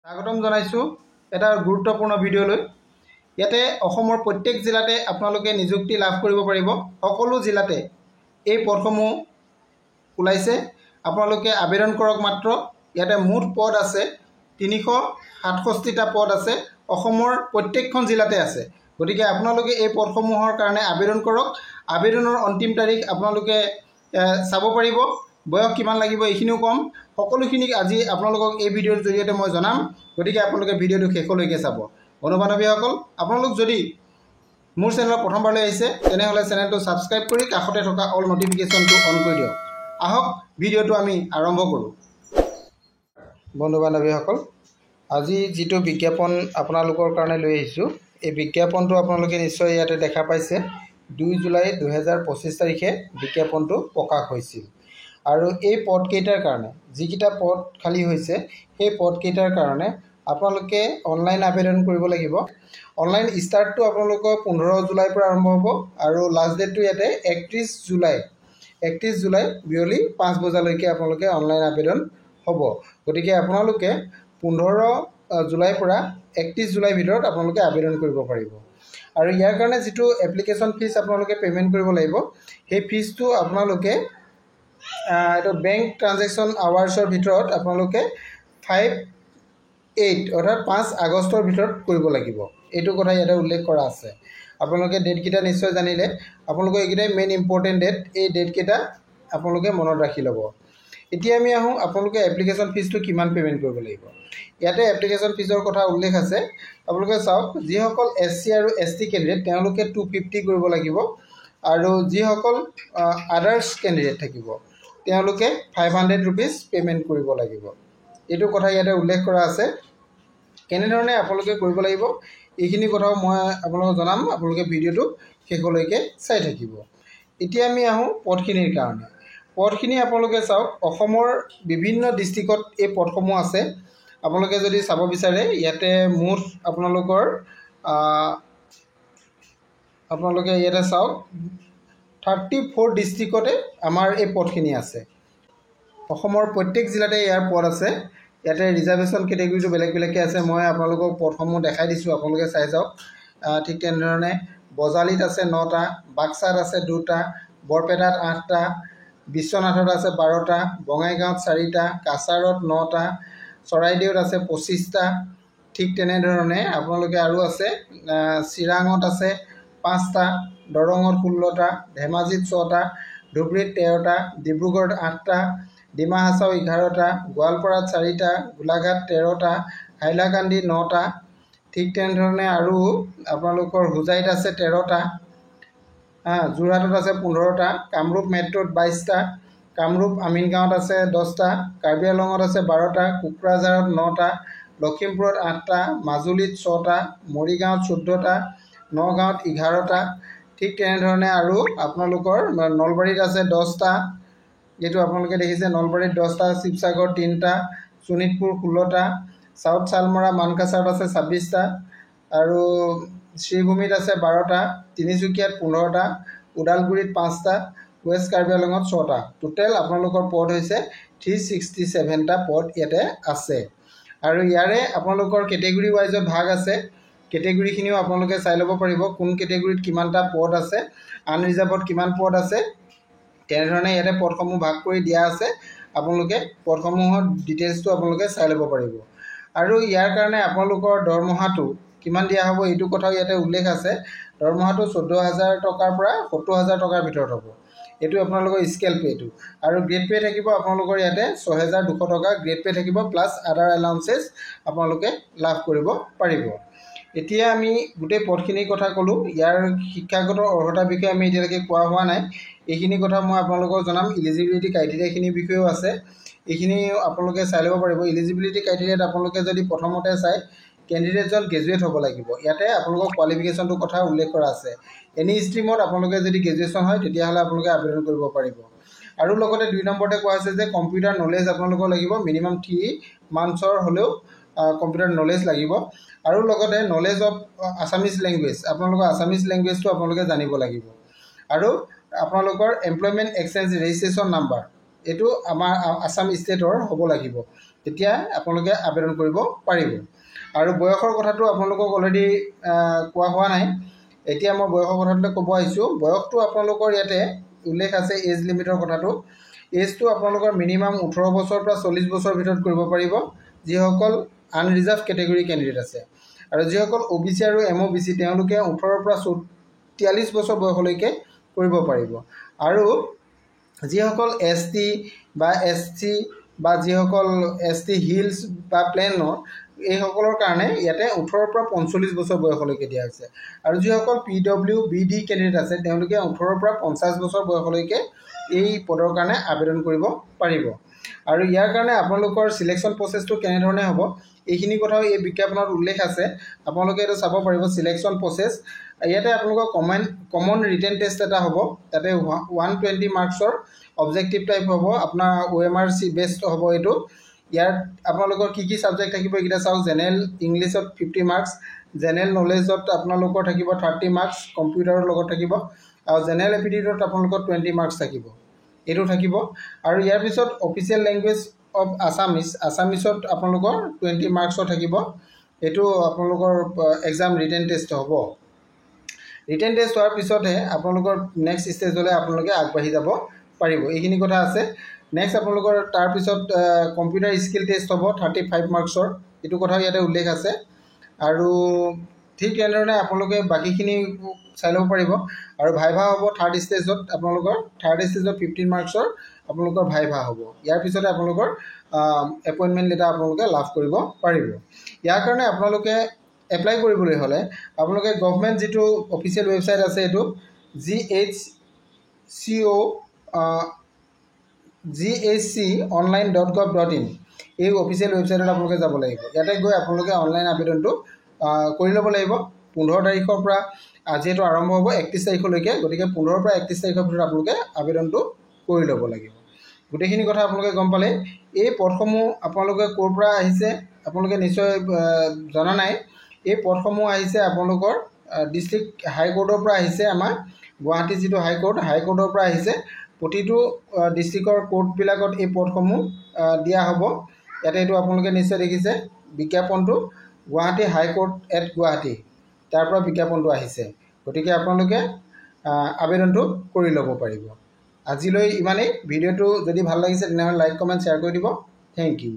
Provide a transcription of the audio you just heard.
স্বাগতম জনাইছো এটা গুৰুত্বপূৰ্ণ ভিডিঅ'লৈ। ইয়াতে অসমৰ প্ৰত্যেক জিলাতে আপোনালোকে নিযুক্তি লাভ কৰিব পাৰিব। সকলো জিলাতে এই পদসমূহ ওলাইছে, আপোনালোকে আবেদন কৰক মাত্ৰ। ইয়াতে মুঠ পদ আছে 367টা পদ আছে, অসমৰ প্ৰত্যেকখন জিলাতে আছে। গতিকে আপোনালোকে এই পদসমূহৰ কাৰণে আবেদন কৰক। আবেদনৰ অন্তিম তাৰিখ আপোনালোকে চাব পাৰিব। বয়স কিমান লাগিব এইখিনিও কম, সকলোখিনি আজি আপোনালোকক এই ভিডিঅ'ৰ জৰিয়তে মই জনাম। গতিকে আপোনালোকে ভিডিঅ'টো শেষলৈকে চাব। বন্ধু বান্ধৱীসকল, আপোনালোক যদি মোৰ চেনেলত প্ৰথমবাৰলৈ আহিছে তেনেহ'লে চেনেলটো ছাবস্ক্ৰাইব কৰি কাষতে থকা অল নটিফিকেশ্যনটো অন কৰি দিয়ক। আহক ভিডিঅ'টো আমি আৰম্ভ কৰোঁ। বন্ধু বান্ধৱীসকল, আজি যিটো বিজ্ঞাপন আপোনালোকৰ কাৰণে লৈ আহিছোঁ, এই বিজ্ঞাপনটো আপোনালোকে নিশ্চয় ইয়াতে দেখা পাইছে। 2 জুলাই 2025 তাৰিখে বিজ্ঞাপনটো প্ৰকাশ হৈছিল। আৰু এই পদকেইটাৰ কাৰণে যিকেইটা পদ খালী হৈছে সেই পদকেইটাৰ কাৰণে আপোনালোকে অনলাইন আবেদন কৰিব লাগিব। অনলাইন ষ্টাৰ্টটো আপোনালোকৰ 15 জুলাইৰ পৰা আৰম্ভ হ'ব আৰু লাষ্ট ডেটটো ইয়াতে 31 জুলাই বিয়লি 5 বজালৈকে আপোনালোকে অনলাইন আবেদন হ'ব। গতিকে আপোনালোকে 15 জুলাইৰ পৰা 31 জুলাইৰ ভিতৰত আপোনালোকে আবেদন কৰিব পাৰিব। আৰু ইয়াৰ কাৰণে যিটো এপ্লিকেশ্যন ফিজ আপোনালোকে পে'মেণ্ট কৰিব লাগিব, সেই ফিজটো আপোনালোকে এইটো বেংক ট্ৰানজেকশ্যন আৱাৰ্ছৰ ভিতৰত আপোনালোকে 5 আগষ্টৰ ভিতৰত কৰিব লাগিব। এইটো কথা ইয়াতে উল্লেখ কৰা আছে। আপোনালোকে ডেটকেইটা নিশ্চয় জানিলে। আপোনালোকৰ এইকেইটাই মেইন ইম্পৰ্টেণ্ট ডেট। এই ডেটকেইটা আপোনালোকে মনত ৰাখি ল'ব। এতিয়া আমি আহোঁ আপোনালোকে এপ্লিকেশ্যন ফিজটো কিমান পে'মেণ্ট কৰিব লাগিব। ইয়াতে এপ্লিকেশ্যন ফিজৰ কথা উল্লেখ আছে। আপোনালোকে চাওক, যিসকল SC আৰু ST কেণ্ডিডেট তেওঁলোকে 250 কৰিব লাগিব, আৰু যিসকল আদাৰ্ছ কেণ্ডিডেট থাকিব তেওঁলোকে 500 ৰুপিজ পে'মেণ্ট কৰিব লাগিব। এইটো কথা ইয়াতে উল্লেখ কৰা আছে। কেনেধৰণে আপোনালোকে কৰিব লাগিব এইখিনি কথাও মই আপোনালোকক জনাম। আপোনালোকে ভিডিঅ'টো শেষলৈকে চাই থাকিব। এতিয়া আমি আহোঁ পদখিনিৰ কাৰণে। পদখিনি আপোনালোকে চাওক, অসমৰ বিভিন্ন ডিষ্ট্ৰিক্টত এই পদসমূহ আছে। আপোনালোকে যদি চাব বিচাৰে ইয়াতে মুঠ আপোনালোকে ইয়াতে চাওক 34 ডিষ্ট্ৰিক্টতে আমাৰ এই পদখিনি আছে। অসমৰ প্ৰত্যেক জিলাতে ইয়াৰ পদ আছে। ইয়াতে ৰিজাৰ্ভেশ্যন কেটেগৰীটো বেলেগ বেলেগকৈ আছে। মই আপোনালোকক পদসমূহ দেখাই দিছোঁ, আপোনালোকে চাই যাওক। ঠিক তেনেধৰণে বজালীত আছে 9টা, বাক্সাত আছে 2টা, বৰপেটাত 8টা, বিশ্বনাথত আছে 12টা, বঙাইগাঁৱত 4টা, কাছাৰত 9টা, চৰাইদেউত আছে 25টা। ঠিক তেনেধৰণে আপোনালোকে আৰু আছে চিৰাঙত আছে 5টা, দৰঙত 16টা, ধেমাজিত 6টা, ধুবুৰীত 13টা, ডিব্ৰুগড়ত 8টা, ডিমা হাছাও 11টা, গোৱালপাৰাত 4টা, গোলাঘাট 13টা, হাইলাকান্দি 9টা। ঠিক তেনেধৰণে আৰু আপোনালোকৰ হোজাইত আছে 13টা, যোৰহাটত আছে 15টা, কামৰূপ মেট্ৰ'ত 22টা, কামৰূপ আমিনগাঁৱত আছে 10টা, কাৰ্বি আংলঙত আছে 12টা, কোকৰাঝাৰত 9টা, লখিমপুৰত 8টা, মাজুলীত 6টা, মৰিগাঁৱত 14টা, নগাঁৱত 11টা। ঠিক তেনেধৰণে আৰু আপোনালোকৰ নলবাৰীত আছে 10টা। যিটো আপোনালোকে দেখিছে নলবাৰীত 10টা, শিৱসাগৰ 3টা, শোণিতপুৰ 16টা, চাউথ চালমৰা মানকাছাৰত আছে 26টা, আৰু শ্ৰীভূমিত আছে 12টা, তিনিচুকীয়াত 15টা, ওদালগুৰিত 5টা, ৱেষ্ট কাৰ্বি আংলঙত 6টা। টোটেল আপোনালোকৰ পদ হৈছে 367টা পদ ইয়াতে আছে। আৰু ইয়াৰে আপোনালোকৰ কেটেগৰী ৱাইজত ভাগ আছে। কেটেগৰীখিনিও আপোনালোকে চাই ল'ব পাৰিব, কোন কেটেগৰীত কিমানটা পদ আছে, আনৰিজাৰ্ভত কিমান পদ আছে। তেনেধৰণে ইয়াতে পদসমূহ ভাগ কৰি দিয়া আছে। আপোনালোকে পদসমূহৰ ডিটেইলছটো আপোনালোকে চাই ল'ব পাৰিব। আৰু ইয়াৰ কাৰণে আপোনালোকৰ দৰমহাটো কিমান দিয়া হ'ব এইটো কথাও ইয়াতে উল্লেখ আছে। দৰমহাটো 14,000 টকাৰ পৰা 70,000 টকাৰ ভিতৰত হ'ব। এইটো আপোনালোকৰ স্কেল পে'টো। আৰু গ্ৰেড পে' থাকিব আপোনালোকৰ ইয়াতে 6,200 টকা গ্ৰেড পে' থাকিব, প্লাছ আদাৰ এলাউন্সেছ আপোনালোকে লাভ কৰিব পাৰিব। এতিয়া আমি গোটেই পদখিনিৰ কথা ক'লোঁ। ইয়াৰ শিক্ষাগত অৰ্হতাৰ বিষয়ে আমি এতিয়ালৈকে কোৱা হোৱা নাই। এইখিনি কথা মই আপোনালোকক জনাম। ইলিজিবিলিটি ক্ৰাইটেৰিয়াখিনিৰ বিষয়েও আছে, এইখিনি আপোনালোকে চাই ল'ব পাৰিব। ইলিজিবিলিটি ক্ৰাইটেৰিয়াত আপোনালোকে যদি প্ৰথমতে চাই, কেণ্ডিডেটজন গ্ৰেজুৱেট হ'ব লাগিব। ইয়াতে আপোনালোকৰ কোৱালিফিকেশ্যনটোৰ কথা উল্লেখ কৰা আছে। এনি ষ্ট্ৰীমত আপোনালোকে যদি গ্ৰেজুৱেশ্যন হয় তেতিয়াহ'লে আপোনালোকে আবেদন কৰিব পাৰিব। আৰু লগতে 2 নম্বৰতে কোৱা হৈছে যে কম্পিউটাৰ নলেজ আপোনালোকৰ লাগিব। মিনিমাম 3 মান্থছৰ হ'লেও কম্পিউটাৰ নলেজ লাগিব। আৰু লগতে নলেজ অফ আছামিজ লেংগুৱেজ, আপোনালোকৰ আছামিজ লেংগুৱেজটো আপোনালোকে জানিব লাগিব। আৰু আপোনালোকৰ এমপ্লয়মেণ্ট এক্সচেঞ্জ ৰেজিষ্ট্ৰেশ্যন নাম্বাৰ, এইটো আমাৰ আসাম ষ্টেটৰ হ'ব লাগিব, তেতিয়া আপোনালোকে আবেদন কৰিব পাৰিব। আৰু বয়সৰ কথাটো আপোনালোকক অলৰেডি কোৱা হোৱা নাই, এতিয়া মই বয়সৰ কথাটোলৈ ক'ব আহিছোঁ। বয়সটো আপোনালোকৰ ইয়াতে উল্লেখ আছে এজ লিমিটৰ কথাটো। এজটো আপোনালোকৰ মিনিমাম 18 বছৰৰ পৰা 40 বছৰৰ ভিতৰত কৰিব পাৰিব যিসকল আনৰিজাৰ্ভ কেটেগৰী কেণ্ডিডেট আছে। আৰু যিসকল OBC আৰু MOBC তেওঁলোকে 18 পৰা 43 বছৰ বয়সলৈকে কৰিব পাৰিব। আৰু যিসকল ST বা SC বা যিসকল ST হিলছ বা প্লেনৰ এইসকলৰ কাৰণে ইয়াতে 18 পৰা 45 বছৰ বয়সলৈকে দিয়া হৈছে। আৰু যিসকল PWBD কেণ্ডিডেট আছে তেওঁলোকে 18 পৰা 50 বছৰ বয়সলৈকে এই পদৰ কাৰণে আবেদন কৰিব পাৰিব। আৰু ইয়াৰ কাৰণে আপোনালোকৰ চিলেকশ্যন প্ৰচেছটো কেনেধৰণে হ'ব এইখিনি কথাও এই বিজ্ঞাপনত উল্লেখ আছে, আপোনালোকে এইটো চাব পাৰিব। চিলেকশ্যন প্ৰচেছ ইয়াতে আপোনালোকৰ কমন ৰিটেন টেষ্ট এটা হ'ব, তাতে 120 মাৰ্কছৰ অবজেক্টিভ টাইপ হ'ব, আপোনাৰ OMR বেষ্ট হ'ব এইটো। ইয়াত আপোনালোকৰ কি কি ছাবজেক্ট থাকিব এইকেইটা চাওক। জেনেৰেল ইংলিছত 50 মাৰ্কছ, জেনেৰেল নলেজত আপোনালোকৰ থাকিব 30 মাৰ্কছ, কম্পিউটাৰৰ লগত থাকিব, আৰু জেনেৰেল এপিটিউডত আপোনালোকৰ 20 মাৰ্কছ থাকিব, এইটো থাকিব। আৰু ইয়াৰ পিছত অফিচিয়েল লেংগুৱেজ অফ আছামিছত আপোনালোকৰ 20 মাৰ্কছৰ থাকিব, এইটো আপোনালোকৰ এক্সাম ৰিটেন টেষ্ট হ'ব। ৰিটেন টেষ্ট হোৱাৰ পিছতহে আপোনালোকৰ নেক্সট ষ্টেজলৈ আপোনালোকে আগবাঢ়ি যাব পাৰিব, এইখিনি কথা আছে। নেক্সট আপোনালোকৰ তাৰপিছত কম্পিউটাৰ স্কিল টেষ্ট হ'ব 35 মাৰ্কছৰ, এইটো কথাও ইয়াতে উল্লেখ আছে। আৰু ঠিক তেনেধৰণে আপোনালোকে বাকীখিনি চাই ল'ব পাৰিব। আৰু ভাইভা হ'ব থাৰ্ড ষ্টেজত, আপোনালোকৰ থাৰ্ড ষ্টেজত 15 মাৰ্কছৰ আপোনালোকৰ ভাইভা হ'ব। ইয়াৰ পিছতে আপোনালোকৰ এপইণ্টমেণ্ট লেটাৰ আপোনালোকে লাভ কৰিব পাৰিব। ইয়াৰ কাৰণে আপোনালোকে এপ্লাই কৰিবলৈ হ'লে আপোনালোকে গভৰ্ণমেণ্ট যিটো অফিচিয়েল ৱেবছাইট আছে এইটো ghconline.gov.in, এই অফিচিয়েল ৱেবছাইটত আপোনালোকে যাব লাগিব। ইয়াতে গৈ আপোনালোকে অনলাইন আবেদনটো কৰি ল'ব লাগিব। 15 তাৰিখৰ পৰা যিহেতু আৰম্ভ হ'ব 31 তাৰিখলৈকে, গতিকে 15 পৰা 31 তাৰিখৰ ভিতৰত আপোনালোকে আবেদনটো কৰি ল'ব লাগিব। গোটেইখিনি কথা আপোনালোকে গম পালে। এই পদসমূহ আপোনালোকে ক'ৰ পৰা আহিছে আপোনালোকে নিশ্চয় জনা নাই। এই পদসমূহ আহিছে আপোনালোকৰ ডিষ্ট্ৰিক্ট হাইকোৰ্টৰ পৰা আহিছে, আমাৰ গুৱাহাটী যিটো হাইকোৰ্টৰ পৰা আহিছে। প্ৰতিটো ডিষ্ট্ৰিক্টৰ কোৰ্টবিলাকত এই পদসমূহ দিয়া হ'ব। ইয়াতে এইটো আপোনালোকে নিশ্চয় দেখিছে বিজ্ঞাপনটো, গুৱাহাটী হাইকোৰ্ট এট গুৱাহাটী, তাৰ পৰা বিজ্ঞাপনটো আহিছে। গতিকে আপোনালোকে আবেদনটো কৰি ল'ব পাৰিব। আজিলৈ ইমানেই। ভিডিঅ'টো যদি ভাল লাগিছে তেনেহ'লে লাইক কমেণ্ট শ্বেয়াৰ কৰি দিব। Thank U.